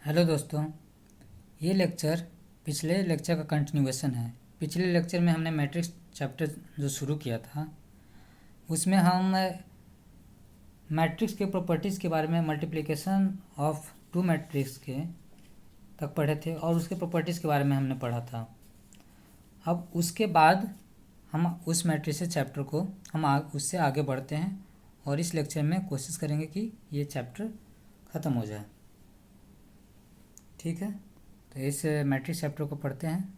Hello दोस्तों, ये lecture पिछले लेक्चर का कंटिन्यूएशन है। पिछले लेक्चर में हमने मैट्रिक्स चैप्टर जो शुरू किया था उसमें हम मैट्रिक्स के प्रॉपर्टीज़ के बारे में मल्टीप्लिकेशन ऑफ टू मैट्रिक्स के तक पढ़े थे और उसके प्रॉपर्टीज़ के बारे में हमने पढ़ा था। अब उसके बाद हम उस मैट्रिक्स चैप्टर को उससे आगे बढ़ते हैं और इस लेक्चर में कोशिश करेंगे कि ये चैप्टर ख़त्म हो जाए। ठीक है, तो इस मैट्रिक्स चैप्टर को पढ़ते हैं।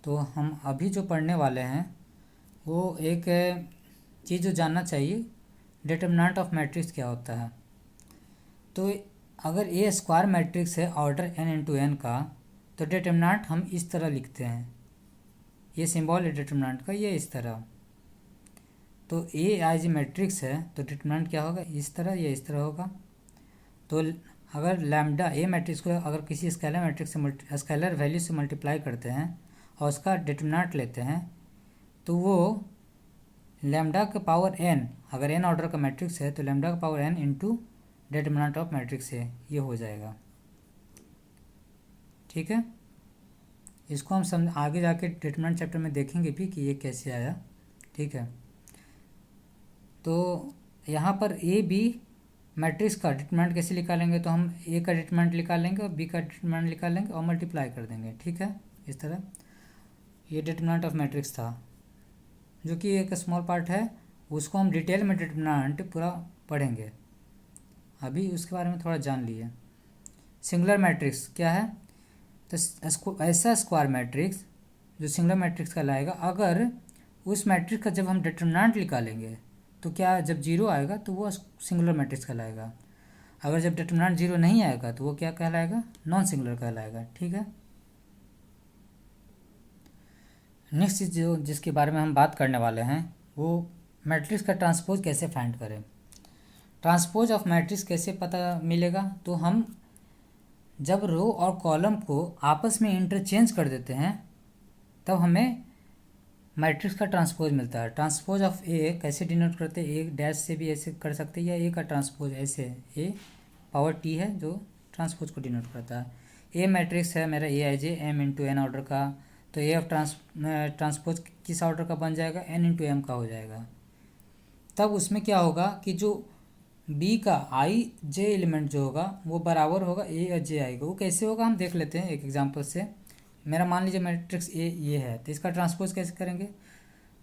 तो हम अभी जो पढ़ने वाले हैं वो एक चीज़ जो जानना चाहिए, डिटरमिनेंट ऑफ मैट्रिक्स क्या होता है। तो अगर ए स्क्वायर मैट्रिक्स है ऑर्डर n इंटू एन का, तो डिटरमिनेंट हम इस तरह लिखते हैं। ये सिंबल है डिटरमिनेंट का, ये इस तरह। तो ए आई जी मैट्रिक्स है तो डिटरमिनेंट क्या होगा, इस तरह या इस तरह होगा। तो अगर लैम्डा ए मैट्रिक्स को अगर किसी स्केलर मैट्रिक्स से स्केलर वैल्यू से मल्टीप्लाई करते हैं और उसका डिटरमिनेंट लेते हैं तो वो लैम्डा का पावर एन, अगर एन ऑर्डर का मैट्रिक्स है तो लैम्डा का power n into determinant of matrix है, ये हो जाएगा। ठीक है, इसको हम समझ आगे जाके डिटरमिनेंट चैप्टर में देखेंगे भी कि ये कैसे आया। ठीक है, तो यहाँ पर ए बी मैट्रिक्स का डिटरमिनेंट कैसे निकालेंगे, तो हम ए का डिटरमिनेंट निकालेंगे और बी का डिटरमिनेंट निकालेंगे और मल्टीप्लाई कर देंगे। ठीक है, इस तरह ये डिटरमिनेंट ऑफ मैट्रिक्स था, जो कि एक स्मॉल पार्ट है। उसको हम डिटेल में डिटरमिनेंट पूरा पढ़ेंगे। अभी उसके बारे में थोड़ा जान लिए। सिंगुलर मैट्रिक्स क्या है, तो ऐसा स्क्वायर मैट्रिक्स जो सिंगुलर मैट्रिक्स कहलाएगा अगर उस मैट्रिक्स का जब हम डिटरमिनेंट निकालेंगे तो क्या, जब जीरो आएगा तो वो सिंगुलर मैट्रिक्स कहलाएगा। अगर जब डिटरमिनेंट जीरो नहीं आएगा तो वो क्या कहलाएगा, नॉन सिंगुलर कहलाएगा। ठीक है, नेक्स्ट चीज़ जो जिसके बारे में हम बात करने वाले हैं वो मैट्रिक्स का ट्रांसपोज कैसे फाइंड करें। ट्रांसपोज ऑफ मैट्रिक्स कैसे पता मिलेगा, तो हम जब रो और कॉलम को आपस में इंटरचेंज कर देते हैं तब हमें मैट्रिक्स का ट्रांसपोज मिलता है। ट्रांसपोज ऑफ ए कैसे डिनोट करते हैं, ए डैश से भी ऐसे कर सकते हैं, या ए का ट्रांसपोज ऐसे, ए पावर टी है जो ट्रांसपोज को डिनोट करता है। ए मैट्रिक्स है मेरा ए आई जे एम इंटू एन ऑर्डर का, तो ए ऑफ ट्रांसपोज किस ऑर्डर का बन जाएगा, एन इंटू एम का हो जाएगा। तब उसमें क्या होगा कि जो बी का आई जे एलिमेंट जो होगा वो बराबर होगा ए और जे आई का। वो कैसे होगा हम देख लेते हैं एक एग्जांपल से। मेरा मान लीजिए मैट्रिक्स ए ये है, तो इसका ट्रांसपोज कैसे करेंगे,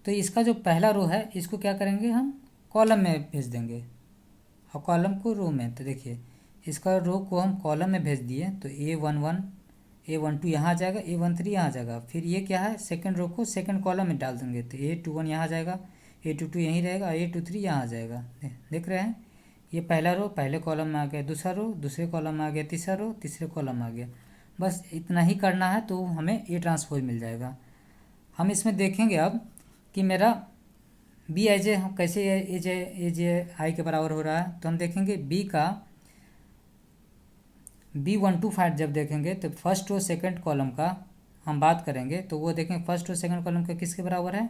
तो इसका जो पहला रो है इसको क्या करेंगे, हम कॉलम में भेज देंगे और कॉलम को रो में। तो देखिए इसका रो को हम कॉलम में भेज दिए तो A11 A12 यहाँ आ जाएगा, A13 यहाँ आ जाएगा। फिर ये क्या है, सेकंड रो को सेकंड कॉलम में डाल देंगे तो A21 यहाँ आ जाएगा, A22 यहीं रहेगा, A23 यहाँ आ जाएगा। देख रहे हैं, ये पहला रो पहले कॉलम में आ गया, दूसरा रो दूसरे कॉलम में आ गया, तीसरा रो तीसरे कॉलम में आ गया। बस इतना ही करना है तो हमें ए ट्रांसपोज मिल जाएगा। हम इसमें देखेंगे अब कि मेरा बी आई जे हम कैसे ए जे आई के बराबर हो रहा है। तो हम देखेंगे बी का B12 जब देखेंगे तो फर्स्ट रो सेकंड कॉलम का हम बात करेंगे तो वो देखेंगे फर्स्ट रो सेकंड कॉलम का किसके बराबर है,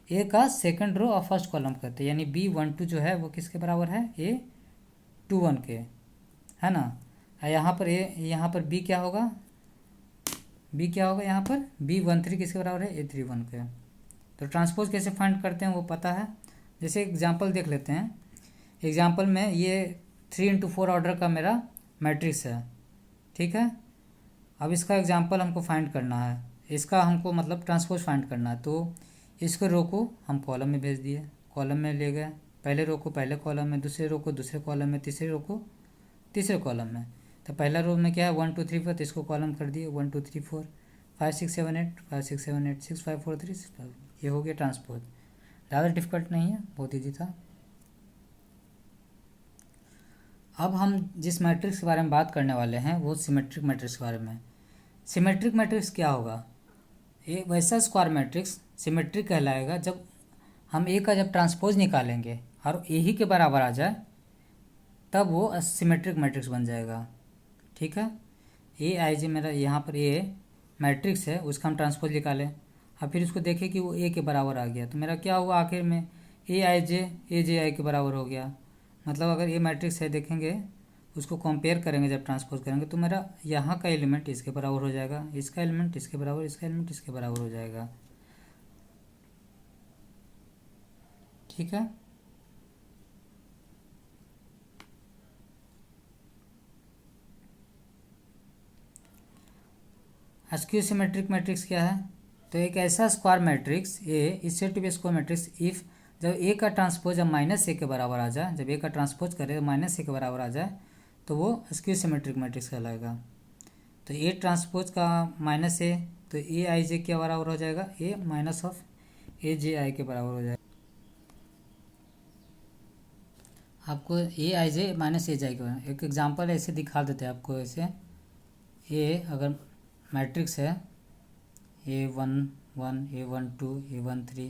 ए का सेकंड रो और फर्स्ट कॉलम करते, यानी B12 जो है वो किसके बराबर है, A21 के, है ना। यहाँ पर यहाँ पर बी क्या होगा, बी क्या होगा, यहाँ पर B13 किसके बराबर है, A31 के। तो ट्रांसपोज कैसे फाइंड करते हैं वो पता है। जैसे एग्जांपल देख लेते हैं। एग्जांपल में ये 3x4 ऑर्डर का मेरा मैट्रिक्स है। ठीक है, अब इसका एग्जांपल हमको फाइंड करना है, इसका हमको मतलब ट्रांसपोज फाइंड करना है। तो इसको रो को हम कॉलम में भेज दिए, कॉलम में ले गए, पहले रो को पहले कॉलम में, दूसरे रो को दूसरे कॉलम में, तीसरे रो को तीसरे कॉलम में। तो पहला रो में क्या है 1 2 3 4, तो इसको कॉलम कर दिए 1 2 3 4 5 6 7 8 5 6 7 8 6 5 4 3 6 5। ये हो गया ट्रांसपोज। ज़्यादा डिफिकल्ट नहीं है, बहुत ईजी था। अब हम जिस मैट्रिक्स के बारे में बात करने वाले हैं वो सिमेट्रिक मैट्रिक्स के बारे में। सिमेट्रिक मैट्रिक्स क्या होगा, ये वैसा स्क्वायर मैट्रिक्स सिमेट्रिक कहलाएगा जब हम ए का जब ट्रांसपोज निकालेंगे और ए ही के बराबर आ जाए तब वो सिमेट्रिक मैट्रिक्स बन जाएगा। ठीक है, ए आई जे मेरा यहाँ पर ए मैट्रिक्स है, उसका हम ट्रांसपोज निकालें और फिर उसको देखें कि वो ए के बराबर आ गया, तो मेरा क्या हुआ आखिर में, ए जे आई के बराबर हो गया। मतलब अगर ए मैट्रिक्स है देखेंगे उसको कंपेयर करेंगे, जब ट्रांसपोज करेंगे तो मेरा यहाँ का एलिमेंट इसके बराबर हो जाएगा, इसका एलिमेंट इसके बराबर, इसका एलिमेंट इसके बराबर हो जाएगा। ठीक है। स्क्यू सिमेट्रिक मैट्रिक्स क्या है? तो एक ऐसा square matrix A is said to be square matrix if जब ए का ट्रांसपोज जब -a के बराबर आ जाए, जब ए का ट्रांसपोज करे तो -a के बराबर आ जाए तो वो स्क्यू सिमेट्रिक मैट्रिक्स कहलाएगा। तो ए ट्रांसपोज का -a, तो ए आई जे के बराबर हो जाएगा, ए माइनस ऑफ ए जे आई के बराबर हो जाएगा। आपको ए आई जे माइनस ए जे आई के बराबर, एक एग्जांपल ऐसे दिखा देते हैं आपको। ऐसे ए अगर मैट्रिक्स है A11, A12, A13,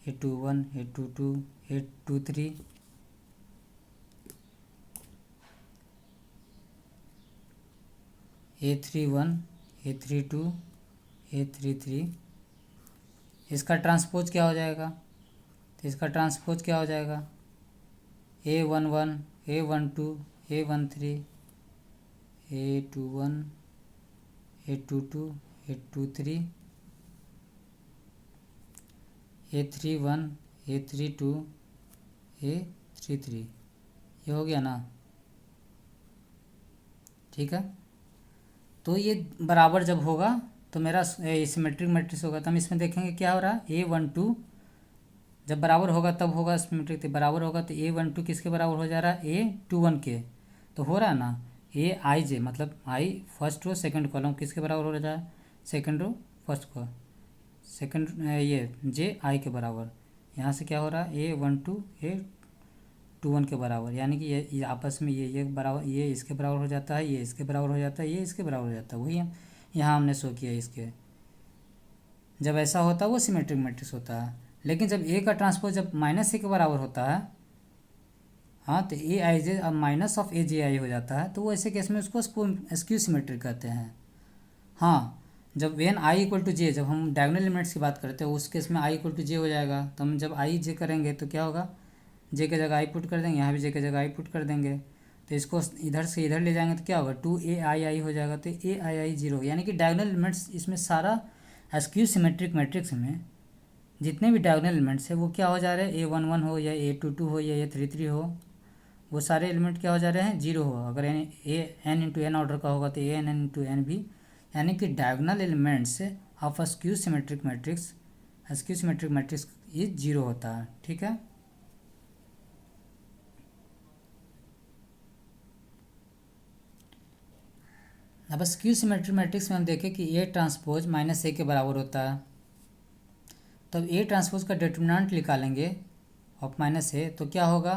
A21, A22, A23, A31, A32, A33, इसका ट्रांसपोज क्या हो जाएगा? तो इसका ट्रांसपोज क्या हो जाएगा? A11, A12, A13, A21, A22, A23, A31, A32, A33, ये हो गया ना? ठीक है। तो ये बराबर जब होगा तो मेरा सिमेट्रिक मैट्रिक्स होगा। तो हम इसमें देखेंगे क्या हो रहा है, A12 जब बराबर होगा तब होगा सिमेट्रिक, बराबर होगा तो A12 किसके बराबर हो जा रहा है? A21 के। तो हो रहा है ना, ए आई जे मतलब आई फर्स्ट रो सेकंड कॉलम किसके बराबर हो रहा है? सेकंड रो फर्स्ट को सेकंड, ये जे आई के बराबर। यहाँ से क्या हो रहा है, A12 A21 के बराबर, यानी कि ये आपस में ये बराबर, ये इसके बराबर हो जाता है, ये इसके बराबर हो जाता है, ये इसके बराबर हो जाता है। वही हम यहाँ हमने शो किया इसके। जब ऐसा होता है वो सिमेट्रिक मैट्रिक्स होता है। लेकिन जब ए का ट्रांसपोज जब -a के बराबर होता है, हाँ, तो ए आई जे अब माइनस ऑफ ए जे आई हो जाता है, तो वो ऐसे केस में उसको स्क्यू सिमेट्रिक कहते हैं। हाँ, जब वेन आई इक्वल टू जे, जब हम डायगोनल एलिमेंट्स की बात करते हैं उस केस में आई इक्वल टू जे हो जाएगा। तो हम जब आई जे करेंगे तो क्या होगा, जे की जगह आई पुट कर देंगे, यहाँ भी जे की जगह आई पुट कर देंगे, तो इसको इधर से इधर ले जाएंगे तो क्या होगा, 2ai हो जाएगा। तो ai 0, यानी कि डायगोनल एलिमेंट्स इसमें सारा स्क्यू सिमेट्रिक मैट्रिक्स में जितने भी डायगोनल एलिमेंट्स है वो क्या हो जा रहे हैं, A11 हो या A22 हो या A33 हो, वो सारे एलिमेंट क्या हो जा रहे हैं, 0 हो। अगर n इंटू एन ऑर्डर का होगा तो an इंटू एन भी, यानी कि diagonal elements of skew symmetric matrix, skew symmetric matrix ये 0 होता है। ठीक है। अब स्क्यू सिमेट्रिक मैट्रिक्स में हम देखें कि ए ट्रांसपोज -a के बराबर होता है। तब ए ट्रांसपोज का डिटरमिनेंट निकालेंगे ऑफ -a, तो क्या होगा,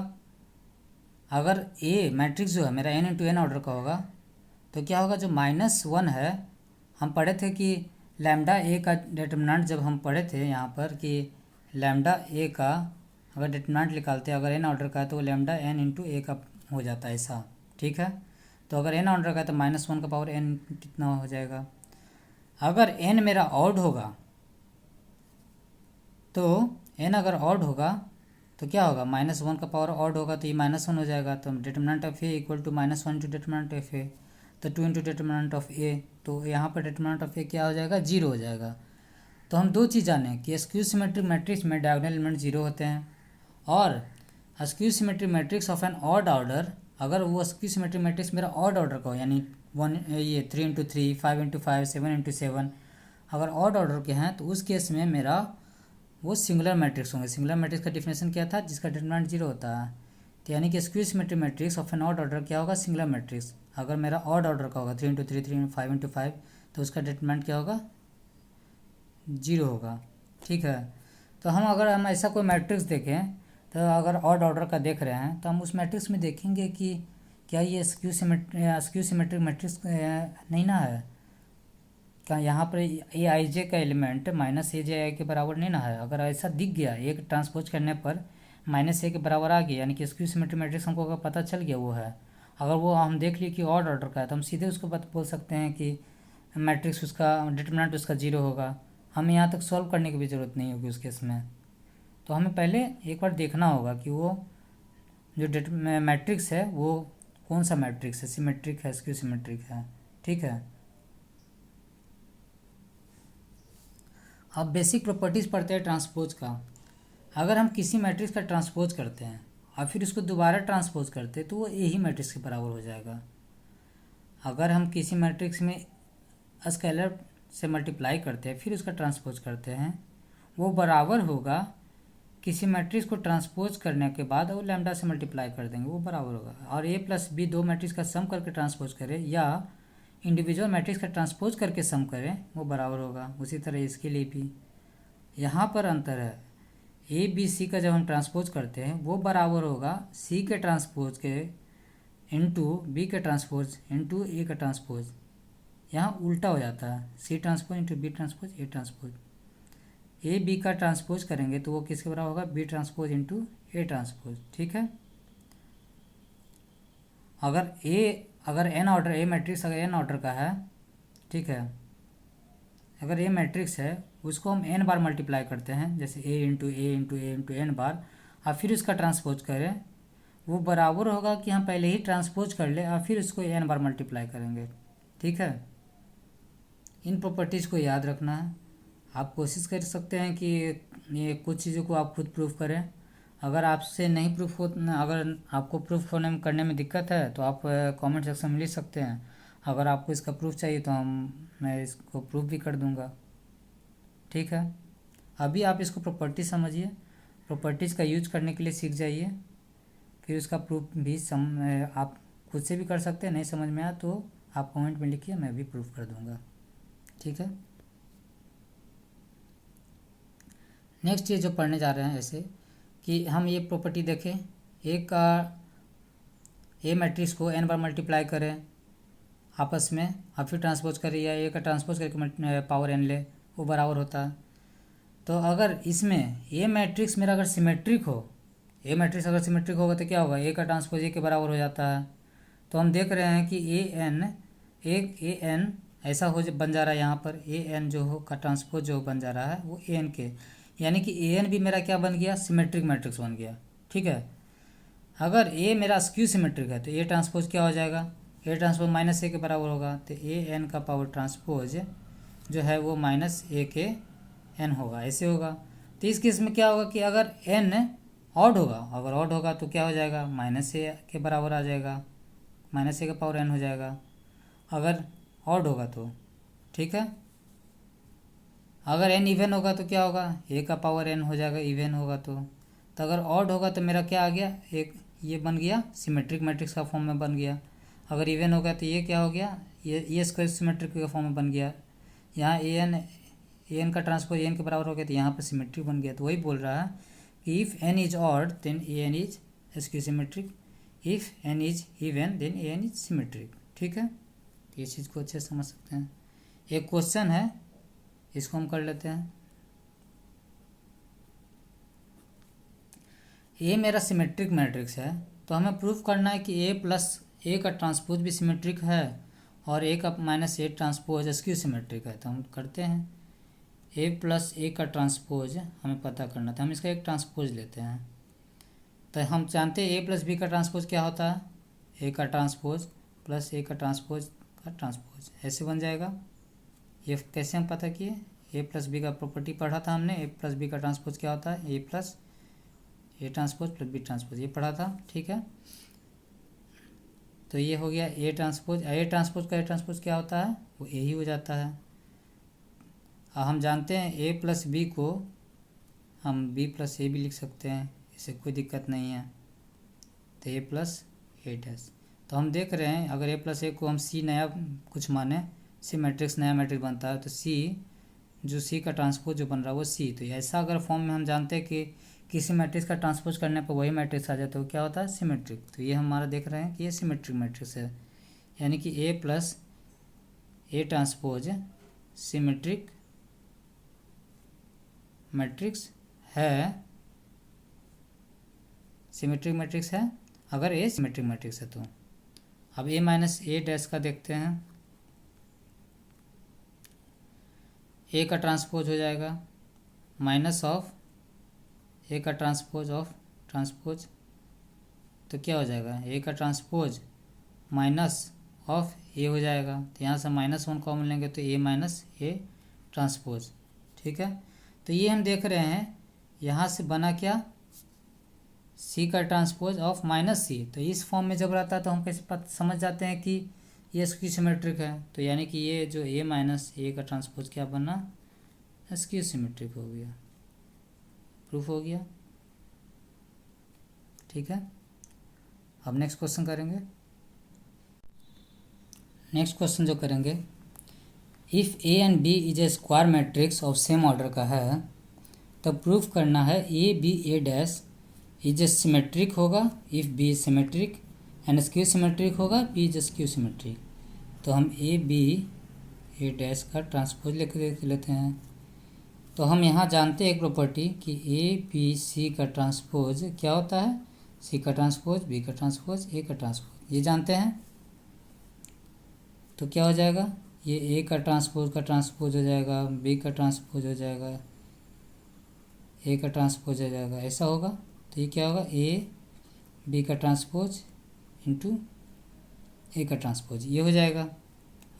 अगर ए मैट्रिक्स जो है मेरा n इंटू एन ऑर्डर का होगा तो क्या होगा, जो -1 है, हम पढ़े थे कि लैम्डा ए का डिटरमिनेंट जब हम पढ़े थे यहाँ पर कि लैम्डा ए का अगर डिटरमिनेंट निकालते हैं, अगर n ऑर्डर का है तो वो लैम्डा n इंटू ए का हो जाता है ऐसा। ठीक है। तो अगर n ऑर्डर का है तो -1 का पावर n कितना हो जाएगा। अगर n मेरा ऑड होगा तो n अगर ऑड होगा तो क्या होगा, -1 का पावर ऑड होगा तो ये -1 हो जाएगा। तो determinant of A equal to -1 into determinant of A, तो 2 इंटू डिटरमिनेंट ऑफ ए, तो यहाँ पर डिटरमिनेंट ऑफ ए क्या हो जाएगा, 0 हो जाएगा। तो हम दो चीज़ जाने कि स्क्यू सिमेट्रिक मैट्रिक्स में डायगोनल एलिमेंट 0 होते हैं, और skew symmetric matrix of an odd order, अगर वो स्क्यू सिमेट्रिक मैट्रिक्स मेरा ऑड ऑर्डर का हो, यानी 3 इंटू 3, 5 इंटू 5, 7 इंटू 7, अगर ऑड ऑर्डर के हैं तो उस केस में मेरा वो सिंगुलर मैट्रिक्स होंगे। सिंगुलर मैट्रिक्स का डिफिनेशन क्या था, जिसका डिटरमिनेंट 0 होता है। तो यानी कि skew symmetric matrix of an odd order क्या होगा, सिंगुलर मैट्रिक्स। अगर मेरा ऑड ऑर्डर का होगा 3 इंटू 3, 3 5 इंटू 5, तो उसका डिटरमिनेंट क्या होगा, 0 होगा। ठीक है। तो अगर हम ऐसा कोई मैट्रिक्स देखें, तो अगर ऑड ऑर्डर का देख रहे हैं तो हम उस मैट्रिक्स में देखेंगे कि क्या ये स्क्यू सिमेट्रिक मैट्रिक्स नहीं ना है, क्या यहाँ पर ए आई जे का एलिमेंट -a के बराबर नहीं ना है। अगर ऐसा दिख गया एक ट्रांसपोज करने पर -a के बराबर आ गया, यानी कि स्क्यू सिमेट्रिक मैट्रिक्स हमको अगर पता चल गया वो है, अगर वो हम देख लिए कि ऑड ऑर्डर का है, तो हम सीधे उसको बोल सकते हैं कि मैट्रिक्स उसका डिटरमिनेंट उसका 0 होगा। हमें यहाँ तक सॉल्व करने की भी ज़रूरत नहीं होगी उस केस में। तो हमें पहले एक बार देखना होगा कि वो जो मैट्रिक्स है वो कौन सा मैट्रिक्स है, सिमेट्रिक है, स्क्यू सिमेट्रिक है। ठीक है, अब बेसिक प्रॉपर्टीज़ पढ़ते हैं ट्रांसपोज का। अगर हम किसी मैट्रिक्स का ट्रांसपोज करते हैं और फिर उसको दोबारा ट्रांसपोज करते हैं तो वो यही मैट्रिक्स के बराबर हो जाएगा। अगर हम किसी मैट्रिक्स में स्केलर से मल्टीप्लाई करते हैं फिर उसका ट्रांसपोज करते हैं, वो बराबर होगा किसी मैट्रिक्स को ट्रांसपोज करने के बाद वो लैम्डा से मल्टीप्लाई कर देंगे, वो बराबर होगा। और ए प्लस बी दो मैट्रिक्स का सम करके ट्रांसपोज करें या इंडिविजुअल मैट्रिक्स का ट्रांसपोज करके सम करें, वो बराबर होगा। उसी तरह इसके लिए भी यहाँ पर अंतर है, ए बी सी का जब हम ट्रांसपोज करते हैं वो बराबर होगा सी के ट्रांसपोज के इंटू बी के ट्रांसपोज इंटू ए का ट्रांसपोज। यहाँ उल्टा हो जाता है, C transpose into B transpose A transpose. A B का ट्रांसपोज करेंगे तो वो किसके बराबर होगा, B transpose into A transpose. ठीक है, अगर एन ऑर्डर ए मैट्रिक्स अगर एन ऑर्डर का है, ठीक है, अगर ए मैट्रिक्स है उसको हम एन बार मल्टीप्लाई करते हैं, जैसे ए इंटू ए इंटू ए इंटू एन बार, और फिर उसका ट्रांसपोज करें, वो बराबर होगा कि हम पहले ही ट्रांसपोज कर ले और फिर उसको एन बार मल्टीप्लाई करेंगे। ठीक है, इन प्रॉपर्टीज़ को याद रखना है। आप कोशिश कर सकते हैं कि ये कुछ चीज़ों को आप खुद प्रूफ करें। अगर आपसे नहीं प्रूफ हो, अगर आपको प्रूफ करने में दिक्कत है तो आप कमेंट सेक्शन में लिख सकते हैं। अगर आपको इसका प्रूफ चाहिए तो मैं इसको प्रूफ भी कर दूंगा। ठीक है, अभी आप इसको प्रॉपर्टी समझिए, प्रॉपर्टीज़ का यूज करने के लिए सीख जाइए, फिर उसका प्रूफ भी आप खुद से भी कर सकते हैं। नहीं समझ में आया तो आप कमेंट में लिखिए, मैं भी प्रूफ कर दूंगा। ठीक है, नेक्स्ट ये जो पढ़ने जा रहे हैं ऐसे कि हम ये प्रॉपर्टी देखें, ए मैट्रिक्स को एन बार मल्टीप्लाई करें आपस में और फिर ट्रांसपोज करें, या ए का ट्रांसपोज करके पावर एन ले, वो बराबर होता है। तो अगर इसमें ए मैट्रिक्स मेरा अगर सिमेट्रिक हो, ए मैट्रिक्स अगर सिमेट्रिक होगा तो क्या होगा, ए का ट्रांसपोज ए के बराबर हो जाता है। तो हम देख रहे हैं कि ए एन ऐसा बन जा रहा है, यहाँ पर ए एन जो हो का ट्रांसपोज जो बन जा रहा है वो ए एन के, यानी कि ए एन भी मेरा क्या बन गया, सिमेट्रिक मैट्रिक्स बन गया। ठीक है, अगर ए मेरा स्क्यू सिमेट्रिक है तो ए ट्रांसपोज क्या हो जाएगा, ए ट्रांसपोज माइनस ए के बराबर होगा, तो ए एन का पावर ट्रांसपोज जो है वो माइनस ए के एन होगा, ऐसे होगा। तो इस केस में क्या होगा कि अगर एन ऑड होगा, अगर ऑड होगा तो क्या हो जाएगा, माइनस ए के बराबर आ जाएगा, माइनस ए का पावर एन हो जाएगा अगर ऑड होगा तो। ठीक है, अगर एन इवन होगा तो क्या होगा, ए का पावर एन हो जाएगा इवन होगा तो अगर ऑड होगा तो मेरा क्या आ गया, एक ये बन गया सिमेट्रिक मैट्रिक्स का फॉर्म में बन गया। अगर इवन होगा तो ये क्या हो गया, ये स्क्वायर सिमेट्रिक का फॉर्म में बन गया। यहाँ ए एन का ट्रांसपोज ए एन के बराबर हो गया तो यहाँ पर सिमेट्रिक बन गया। तो वही बोल रहा है कि if n is odd then A n is skew symmetric, if n is even then A n is symmetric. ठीक है, तो ये चीज़ को अच्छे से समझ सकते हैं। एक क्वेश्चन है, इसको हम कर लेते हैं। ए मेरा सिमेट्रिक मैट्रिक्स है तो हमें प्रूफ करना है कि ए प्लस ए का ट्रांसपोज भी सिमेट्रिक है और ए का minus A transpose skew symmetric है। तो हम करते हैं, ए प्लस ए का ट्रांसपोज हमें पता करना था, हम इसका एक ट्रांसपोज लेते हैं। तो हम जानते हैं ए प्लस बी का ट्रांसपोज क्या होता है, ए का ट्रांसपोज प्लस ए का ट्रांसपोज का ट्रांसपोज, ऐसे बन जाएगा। ये कैसे हम पता किए, ए प्लस बी का प्रॉपर्टी पढ़ा था हमने, ए प्लस बी का ट्रांसपोज क्या होता है, A plus A transpose plus B transpose, ये पढ़ा था। ठीक है, तो ये हो गया ए ट्रांसपोज का ए ट्रांसपोज क्या होता है, वो ए ही हो जाता है। अब हम जानते हैं ए प्लस बी को हम बी प्लस ए भी लिख सकते हैं, इससे कोई दिक्कत नहीं है। तो ए प्लस ए डैश, तो हम देख रहे हैं अगर ए प्लस ए को हम सी नया कुछ माने, सी मैट्रिक्स नया मैट्रिक्स बनता है, तो सी जो सी का ट्रांसपोज जो बन रहा है वो सी। तो ऐसा अगर फॉर्म में हम जानते हैं कि किसी मैट्रिक्स का ट्रांसपोज करने पर वही मैट्रिक्स आ जाए तो क्या होता है, सिमेट्रिक। तो ये हमारा देख रहे हैं कि ये सिमेट्रिक मैट्रिक्स है, यानी कि A plus A transpose symmetric matrix है, सिमेट्रिक मैट्रिक्स है अगर ए सिमेट्रिक मैट्रिक्स है तो। अब ए माइनस ए डैश का देखते हैं, ए का ट्रांसपोज हो जाएगा माइनस ऑफ ए का ट्रांसपोज ऑफ ट्रांसपोज, तो क्या हो जाएगा, ए का ट्रांसपोज माइनस ऑफ ए हो जाएगा। तो यहाँ से -1 कॉमन लेंगे तो ए माइनस ए ट्रांसपोज। ठीक है, तो ये हम देख रहे हैं यहाँ से बना क्या, सी का ट्रांसपोज ऑफ -c। तो इस फॉर्म में जब रहता है तो हम कैसे समझ जाते हैं कि ये स्क्यू सिमेट्रिक है। तो यानी कि ये जो a माइनस ए का ट्रांसपोज क्या बना, स्क्यू सिमेट्रिक हो गया, प्रूफ हो गया। ठीक है, अब नेक्स्ट क्वेश्चन करेंगे। नेक्स्ट क्वेश्चन जो करेंगे, if A and B is a square matrix of same order का है तब प्रूफ करना है A B A dash is symmetric होगा if B is symmetric and skew symmetric होगा बी इज स्क्यू सिमेट्रिक। तो हम ए बी ए डैश का ट्रांसपोज लिख लेते हैं। तो हम यहाँ जानते हैं एक प्रॉपर्टी कि ए बी सी का ट्रांसपोज क्या होता है, सी का ट्रांसपोज बी का ट्रांसपोज ए का ट्रांसपोज, ये जानते हैं। तो क्या हो जाएगा, ये ए का ट्रांसपोज हो जाएगा, बी का ट्रांसपोज हो जाएगा, ए का ट्रांसपोज हो जाएगा, ऐसा होगा। तो ये क्या होगा, ए बी का ट्रांसपोज इंटू ए का ट्रांसपोज, ये हो जाएगा,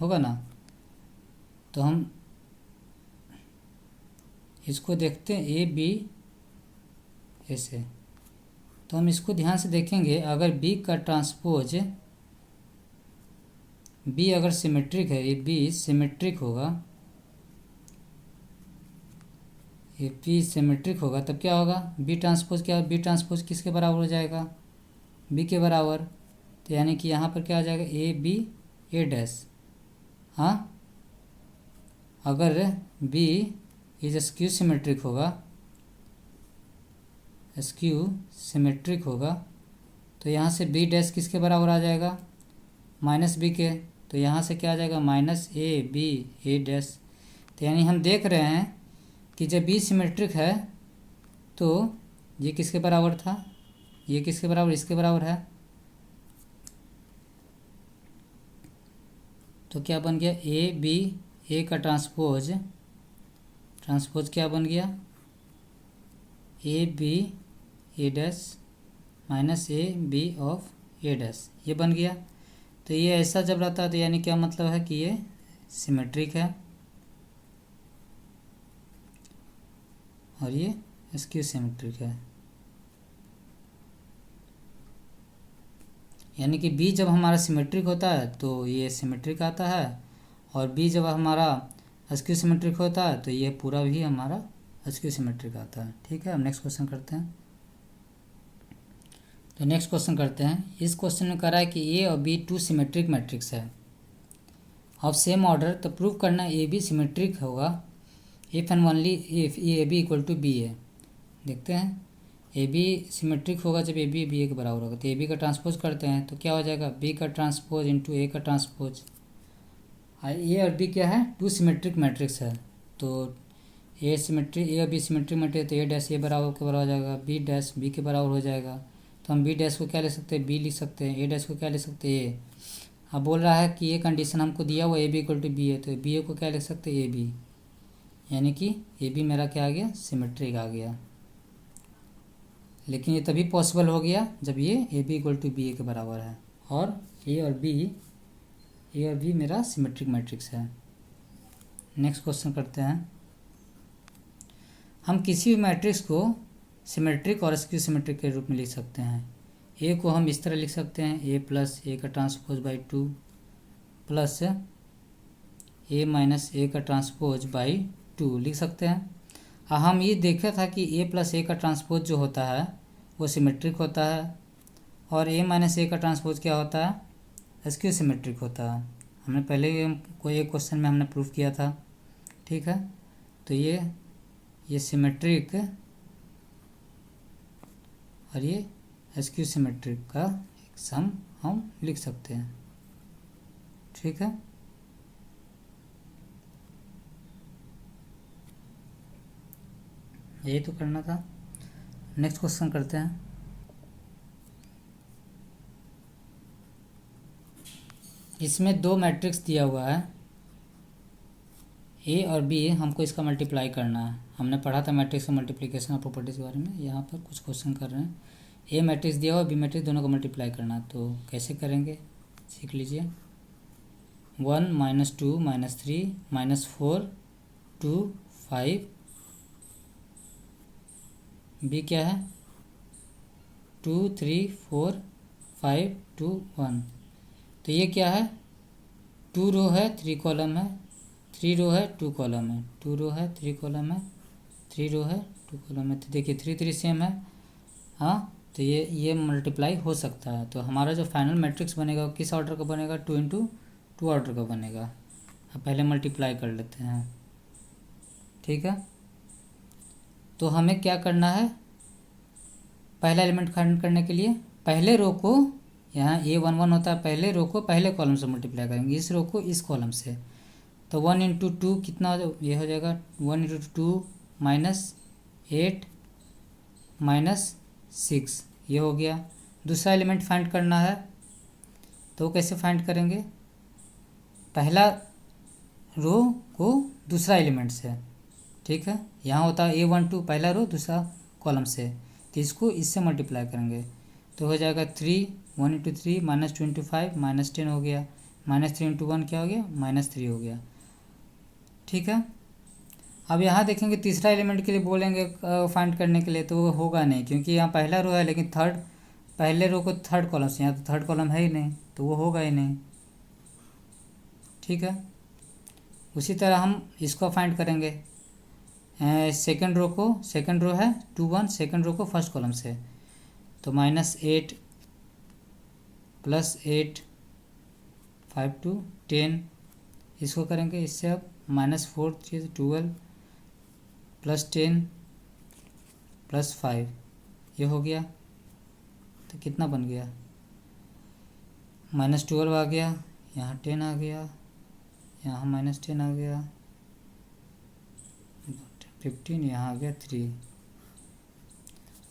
होगा ना। तो हम इसको देखते हैं ए बी ऐसे, तो हम इसको ध्यान से देखेंगे। अगर बी का ट्रांसपोज, बी अगर सिमेट्रिक है, ये बी सिमेट्रिक होगा, ये बी सिमेट्रिक होगा तब क्या होगा, बी ट्रांसपोज क्या, बी ट्रांसपोज किसके बराबर हो जाएगा, बी के बराबर। तो यानी कि यहाँ पर क्या आ जाएगा, ए बी ए डैश। हाँ, अगर बी इज स्क्यू सिमेट्रिक होगा, स्क्यू सिमेट्रिक होगा तो यहाँ से बी डैश किसके बराबर आ जाएगा, माइनस बी के। तो यहाँ से क्या आ जाएगा, minus A B A dash. तो यानी हम देख रहे हैं कि जब बी सिमेट्रिक है तो ये किसके बराबर था, ये किसके बराबर, इसके बराबर है। तो क्या बन गया, ए बी ए का ट्रांसपोज क्या बन गया, A B A dash minus A B of A dash, ये बन गया। तो ये ऐसा जब रहता है तो यानी क्या मतलब है कि ये सिमेट्रिक है और ये स्क्यू सिमेट्रिक है। यानी कि बी जब हमारा सिमेट्रिक होता है तो ये सिमेट्रिक आता है, और बी जब हमारा स्क्यू सिमेट्रिक होता है तो ये पूरा भी हमारा स्क्यू सिमेट्रिक आता है। ठीक है, अब नेक्स्ट क्वेश्चन करते हैं। तो नेक्स्ट क्वेश्चन करते हैं। इस क्वेश्चन में कह रहा है कि ए और बी टू सिमेट्रिक मैट्रिक्स है ऑफ सेम ऑर्डर, तो प्रूव करना ए बी सिमेट्रिक होगा if and only if A B equal to B है। देखते हैं, ए बी सिमेट्रिक होगा जब ए बी बी ए के बराबर होगा। तो ए बी का ट्रांसपोज करते हैं तो क्या हो जाएगा, बी का ट्रांसपोज इंटू ए का ट्रांसपोज। ए और बी क्या है, टू सिमेट्रिक मैट्रिक्स है। तो ए और बी सिमेट्रिक मैट्रिक्स, तो ए डैश ए बराबर के बराबर हो जाएगा, बी डैश बी के बराबर हो जाएगा। तो हम बी डैश को क्या ले सकते हैं, बी लिख सकते हैं, ए डैश को क्या ले सकते हैं, ए। अब बोल रहा है कि ये कंडीशन हमको दिया हुआ A B equal to B है, तो बी ए को क्या लिख सकते हैं, ए बी। यानी कि ए बी मेरा क्या आ गया, सिमेट्रिक आ गया। लेकिन ये तभी पॉसिबल हो गया जब ये A B equal to B A के बराबर है और ए और बी मेरा सिमेट्रिक मैट्रिक्स है। नेक्स्ट क्वेश्चन करते हैं। हम किसी भी मैट्रिक्स को सिमेट्रिक और स्क्यू सिमेट्रिक के रूप में लिख सकते हैं। ए को हम इस तरह लिख सकते हैं, ए प्लस ए का transpose by 2 plus A minus A का ट्रांसपोज बाई 2 लिख सकते हैं। हम ये देखा था कि ए प्लस ए का ट्रांसपोज जो होता है वो सिमेट्रिक होता है और ए माइनस ए का ट्रांसपोज क्या होता है, स्क्यू सिमेट्रिक होता है। हमने पहले कोई एक क्वेश्चन में हमने प्रूफ किया था। ठीक है, तो ये सिमेट्रिक और ये स्क्यू सिमेट्रिक का एक सम हम लिख सकते हैं। ठीक है, यही तो करना था। नेक्स्ट क्वेश्चन करते हैं। इसमें दो मैट्रिक्स दिया हुआ है ए और बी, हमको इसका मल्टीप्लाई करना है। हमने पढ़ा था मैट्रिक्स का मल्टीप्लिकेशन और प्रॉपर्टीज के बारे में। यहाँ पर कुछ क्वेश्चन कर रहे हैं, ए मैट्रिक्स दिया हुआ, बी मैट्रिक्स, दोनों को मल्टीप्लाई करना है। तो कैसे करेंगे, सीख लीजिए। 1 -2 -3 -4 2 5। बी क्या है? 2 3 4 5 2 1। तो ये क्या है? 2 रो है 3 कॉलम है, 3 रो है 2 कॉलम है, 2 रो है 3 कॉलम है, 3 रो है 2 कॉलम है। तो देखिए 3 3 सेम है। हाँ, तो ये मल्टीप्लाई हो सकता है। तो हमारा जो फाइनल मैट्रिक्स बनेगा वो किस ऑर्डर का बनेगा? 2 इंटू 2 ऑर्डर का बनेगा। अब पहले मल्टीप्लाई कर लेते हैं, ठीक है। तो हमें क्या करना है? पहला एलिमेंट फाइंड करने के लिए पहले रो को, यहाँ A11 होता है, पहले रो को पहले कॉलम से मल्टीप्लाई करेंगे, इस रो को इस कॉलम से। तो 1 इंटू 2 कितना ये हो जाएगा? 1 इंटू 2 -8 -6, ये हो गया। दूसरा एलिमेंट फाइंड करना है, तो कैसे फाइंड करेंगे? पहला रो को दूसरा एलिमेंट से, ठीक है। यहाँ होता है A12 पहला रो दूसरा कॉलम से, तो इसको इससे मल्टीप्लाई करेंगे तो हो जाएगा 3। 1 इंटू 3 -25 -10 हो गया। -3 इंटू 1 क्या हो गया? -3 हो गया, ठीक है। अब यहाँ देखेंगे तीसरा एलिमेंट के लिए बोलेंगे फाइंड करने के लिए, तो वो होगा नहीं, क्योंकि यहाँ पहला रो है लेकिन पहले रो को थर्ड कॉलम से, यहाँ तो थर्ड कॉलम है ही नहीं, तो वो होगा ही नहीं, ठीक है। उसी तरह हम इसको फाइंड करेंगे। सेकंड रो है 2 1, सेकंड रो को फर्स्ट कॉलम से, तो -8 +8 5 2 10, इसको करेंगे इससे। अब -4 12 +10 +5, ये हो गया। तो कितना बन गया? -12 आ गया, यहाँ 10 आ गया, यहाँ -10 आ गया, 15, यहाँ आ गया 3।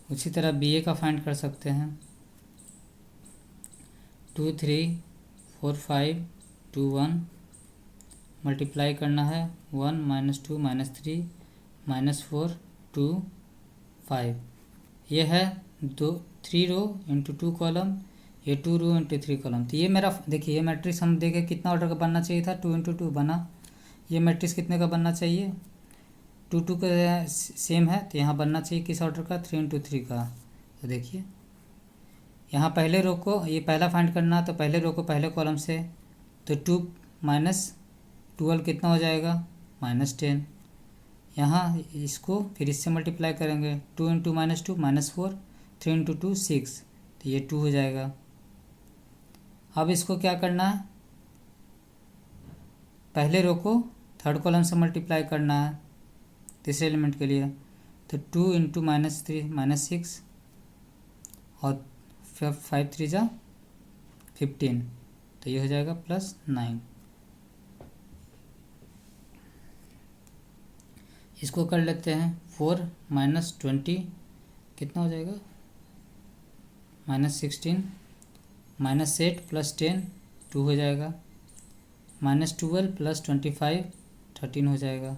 उसी तरह BA का फाइंड कर सकते हैं। 2 3 4 5 2 1, मल्टीप्लाई करना है 1 -2 -3 -4 2 5। ये है 3 रो इंटू 2 कॉलम, ये 2 रो इंटू 3 कॉलम। तो ये मेरा देखिए, ये मैट्रिक्स हम देखें कितना ऑर्डर का बनना चाहिए था? 2 इंटू 2 बना। ये मैट्रिक्स कितने का बनना चाहिए? 2 2 का सेम है, तो यहाँ बनना चाहिए किस ऑर्डर का? 3 इंटू 3 का। तो देखिए यहाँ पहले रो को, ये पहला फाइंड करना, तो पहले रो को पहले कॉलम से, तो 2 -12 कितना हो जाएगा? -10। यहाँ इसको फिर इससे मल्टीप्लाई करेंगे, 2 इंटू -2 -4, 3 इंटू 2 6, तो ये 2 हो जाएगा। अब इसको क्या करना है? पहले रो को थर्ड कॉलम से मल्टीप्लाई करना है तीसरे एलिमेंट के लिए, तो 2 इंटू -3 -6 और 5 3 जा 15, तो ये हो जाएगा +9। इसको कर लेते हैं 4 -20 कितना हो जाएगा? -16 -8 +10 2 हो जाएगा। -12 +25 13 हो जाएगा।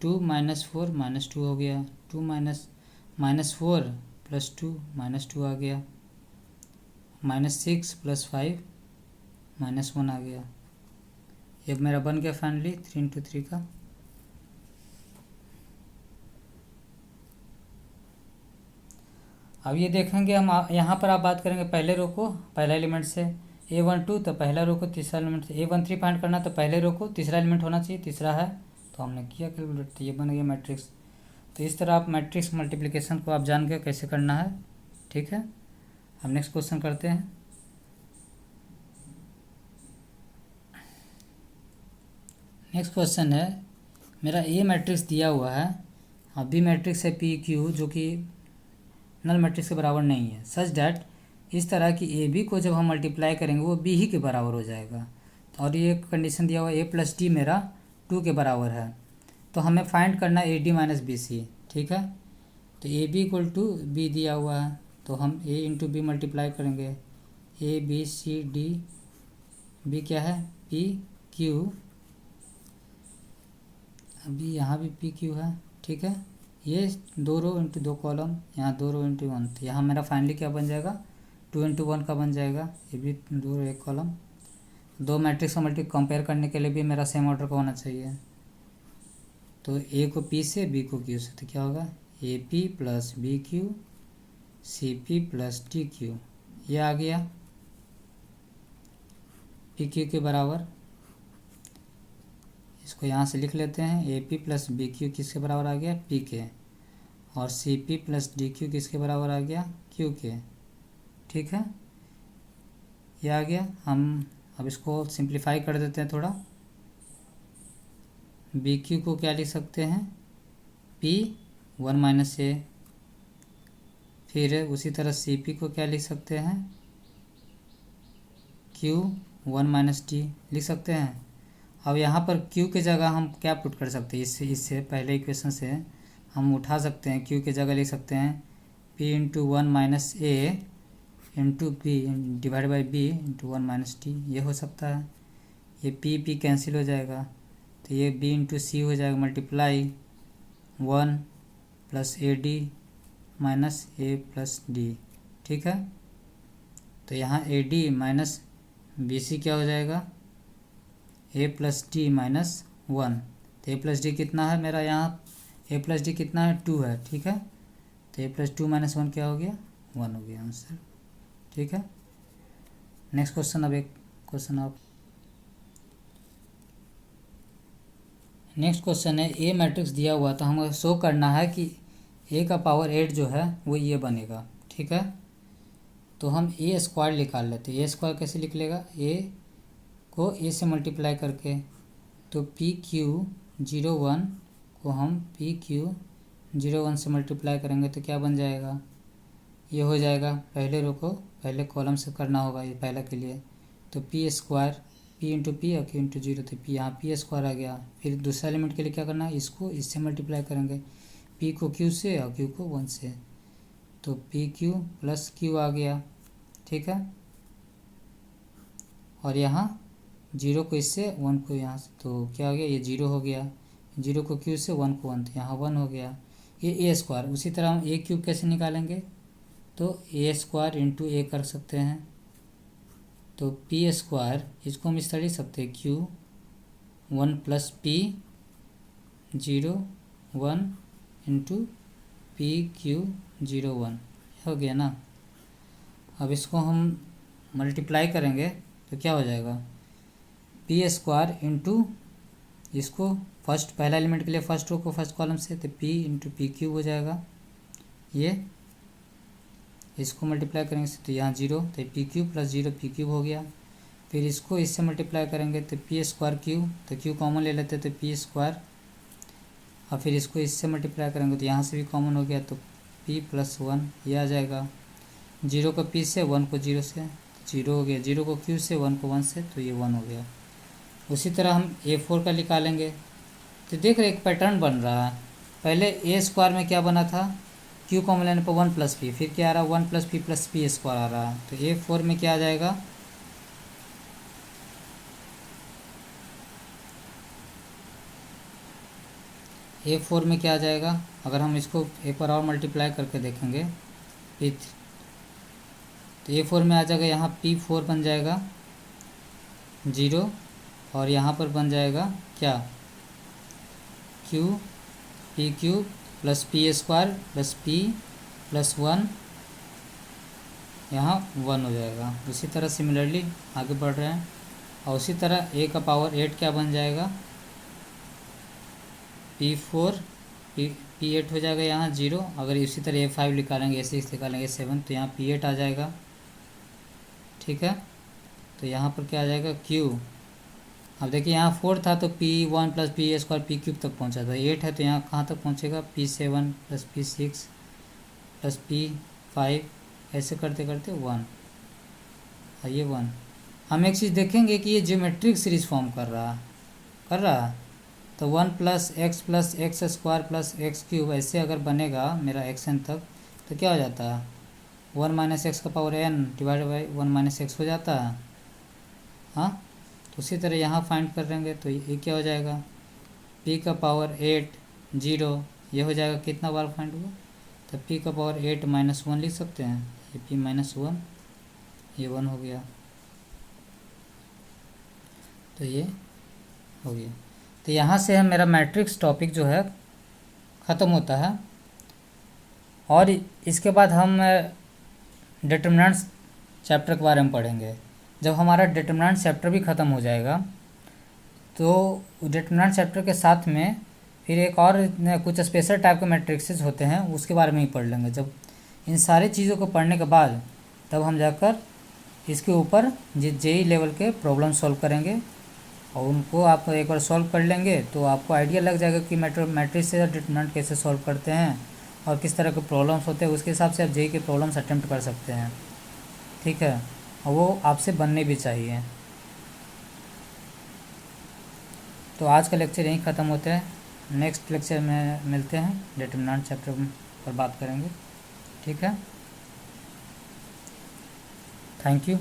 2 -4 -2 हो गया। 2 -4 +2 -2 आ गया। -6 +5 -1 आ गया। ये मेरा बन गया फाइनली 3 इंटू 3 का। अब ये देखेंगे हम, यहाँ पर आप बात करेंगे पहले रो को पहला एलिमेंट से, A12 तो पहला रो को तीसरा एलिमेंट से, A13 फाइंड करना तो पहले रो को तीसरा एलिमेंट होना चाहिए, तीसरा है, तो हमने किया कैलकुलेट, तो ये बन गया मैट्रिक्स। तो इस तरह आप मैट्रिक्स मल्टीप्लिकेशन को आप जान गए कैसे करना है, ठीक है। हम नेक्स्ट क्वेश्चन करते हैं। नेक्स्ट क्वेश्चन है, मेरा A मैट्रिक्स दिया हुआ है और B मैट्रिक्स है PQ जो कि नल मैट्रिक्स के बराबर नहीं है, सच डैट इस तरह की AB को जब हम मल्टीप्लाई करेंगे वो B ही के बराबर हो जाएगा। और ये कंडीशन दिया हुआ A + D मेरा 2 के बराबर है, तो हमें फाइंड करना है AD - BC, ठीक है। तो AB = B दिया हुआ है, तो हम A × B मल्टीप्लाई करेंगे, ABCD, B क्या है? PQ, अभी यहाँ भी PQ है, ठीक है। ये 2 रो इंटू 2 कॉलम, यहाँ 2 रो इंटू 1, तो यहाँ मेरा फाइनली क्या बन जाएगा? 2 × 1 का बन जाएगा। ये भी 2 रो 1 कॉलम, दो मैट्रिक्स का मल्टी कंपेयर करने के लिए भी मेरा सेम ऑर्डर का होना चाहिए। तो ए को पी से, बी को क्यू से, तो क्या होगा, A P plus B Q C P plus D Q, ये आ गया पी क्यू के बराबर। इसको यहाँ से लिख लेते हैं, A P plus B Q किसके बराबर आ गया, पी के, और C P plus D Q किसके बराबर आ गया, क्यू के। ठीक है, ये आ गया। हम अब इसको सिंप्लीफाई कर देते हैं थोड़ा। बी क्यू को क्या लिख सकते हैं, पी वन माइनस ए। फिर उसी तरह सी पी को क्या लिख सकते हैं, क्यू वन माइनस टी लिख सकते हैं। अब यहाँ पर क्यू के जगह हम क्या पुट कर सकते हैं, इससे पहले इक्वेशन से हम उठा सकते हैं, क्यू के जगह लिख सकते हैं P into one minus A into P divide by B into one minus T, ये हो सकता है। ये पी कैंसिल हो जाएगा, तो ये बी इंटू सी हो जाएगा multiply one plus A D minus A plus D. ठीक है, तो यहाँ A D minus B C क्या हो जाएगा, A plus D minus one. तो ए प्लस डी कितना है मेरा, यहाँ ए प्लस डी कितना है, टू है। ठीक है, तो A plus two minus one क्या हो गया, वन हो गया आंसर। ठीक है, नेक्स्ट क्वेश्चन। अब एक क्वेश्चन आप, नेक्स्ट क्वेश्चन है, ए मैट्रिक्स दिया हुआ तो हमें शो करना है कि ए का पावर 8 जो है वो ये बनेगा। ठीक है, तो हम ए स्क्वायर निकाल लेते हैं। ए स्क्वायर कैसे लिख लेगा, ए को ए से मल्टीप्लाई करके, तो पी क्यू 01 को हम पी क्यू 01 से मल्टीप्लाई करेंगे तो क्या बन जाएगा, ये हो जाएगा। पहले रो को पहले कॉलम से करना होगा, ये पहला के लिए। तो P square P into P और क्यू इंटू जीरो, तो पी यहाँ पी स्क्वायर आ गया। फिर दूसरा एलिमेंट के लिए क्या करना है, इसको इससे मल्टीप्लाई करेंगे, पी को क्यू से और क्यू को 1 से, तो पी क्यू प्लस क्यू आ गया। ठीक है, और यहाँ 0 को इससे 1 को यहाँ से, तो क्या हो गया, ये 0 हो गया। 0 को क्यू से 1 को 1, तो यहाँ 1 हो गया। ये ए स्क्वायर, उसी तरह हम ए क्यूब कैसे निकालेंगे, तो ए स्क्वायर इंटू ए कर सकते हैं। तो पी स्क्वायर, इसको हम इस तरह लिख सकते हैं, Q 1 plus P 01 into P Q 01 हो गया ना। अब इसको हम मल्टीप्लाई करेंगे तो क्या हो जाएगा, पी स्क्वायर इंटू इसको फर्स्ट पहला एलिमेंट के लिए फर्स्ट रो को फर्स्ट कॉलम से, तो पी इंटू पी क्यूब हो जाएगा। ये इसको मल्टीप्लाई करेंगे तो यहाँ 0, तो P cube plus 0 P cube हो गया। फिर इसको इससे मल्टीप्लाई करेंगे तो पी स्क्वायर क्यूब, तो क्यू कॉमन ले लेते तो पी स्क्वायर, और फिर इसको इससे मल्टीप्लाई करेंगे तो यहाँ से भी कॉमन हो गया, तो पी प्लस 1 ये आ जाएगा। 0 को पी से, 1 को 0 से, 0 हो गया। 0 को क्यू से, 1 को 1 से, तो ये 1 हो गया। उसी तरह हम A4 का निकालेंगे, तो देख रहे एक पैटर्न बन रहा है। पहले ए स्क्वायर में क्या बना था, क्यू कॉमन लेने पर 1 प्लस पी, फिर क्या आ रहा है 1 प्लस पी स्क्वायर आ रहा है। तो A4 में क्या आ जाएगा, A4 में क्या आ जाएगा, अगर हम इसको एक बार और मल्टीप्लाई करके देखेंगे P3, तो A4 में आ जाएगा, यहाँ P4 बन जाएगा 0, और यहाँ पर बन जाएगा क्या, Q P cube plus P square plus P plus 1, यहाँ 1 हो जाएगा। उसी तरह सिमिलरली आगे बढ़ रहे हैं, और उसी तरह ए का पावर 8 क्या बन जाएगा, P4 P8 हो जाएगा यहाँ 0। अगर इसी तरह A5 निकालेंगे, A6 निकालेंगे, A7, तो यहाँ P8 आ जाएगा। ठीक है, तो यहाँ पर क्या आ जाएगा, Q। अब देखिए यहाँ 4 था तो P1 plus P square P cube तक पहुँचा था, 8 है तो यहाँ कहाँ तक पहुँचेगा, P7 plus P6 plus P5, ऐसे करते करते 1, और ये 1। हम एक चीज़ देखेंगे कि ये ज्योमेट्रिक सीरीज फॉर्म कर रहा है। तो 1 plus x square plus x cube ऐसे अगर बनेगा मेरा xn तक, तो क्या हो जाता है, 1 माइनस एक्स का power n divide by 1 minus x हो जाता है। हाँ, तो उसी तरह यहाँ फाइंड कर लेंगे तो ये क्या हो जाएगा, p का पावर 8 0, ये हो जाएगा। कितना बार फाइंड हुआ, तो p का पावर 8 माइनस 1 लिख सकते हैं, ये p माइनस 1, ये 1 हो गया। तो ये हो गया। तो यहाँ से हम मेरा मैट्रिक्स टॉपिक जो है ख़त्म होता है। और इसके बाद हम डिटर्मिनेंट्स चैप्टर के बारे में पढ़ेंगे। जब हमारा डिटर्मिनेंट चैप्टर भी ख़त्म हो जाएगा तो डिटर्मिनेंट चैप्टर के साथ में फिर एक और कुछ स्पेशल टाइप के मैट्रिक्सेस होते हैं, उसके बारे में ही पढ़ लेंगे। जब इन सारी चीज़ों को पढ़ने के बाद तब हम जाकर इसके ऊपर जेई लेवल के प्रॉब्लम सॉल्व करेंगे, और उनको आप एक बार सॉल्व कर लेंगे तो आपको आइडिया लग जाएगा कि मैट्रिक्स से डिटर्मिनेंट कैसे सॉल्व करते हैं और किस तरह के प्रॉब्लम्स होते हैं। उसके हिसाब से आप जेई के प्रॉब्लम्स अटेम्प्ट कर सकते हैं, ठीक है, और वो आपसे बनने भी चाहिए। तो आज का लेक्चर यहीं ख़त्म होता है। नेक्स्ट लेक्चर में मिलते हैं, डिटर्मिनेंट चैप्टर पर बात करेंगे, ठीक है। Thank you.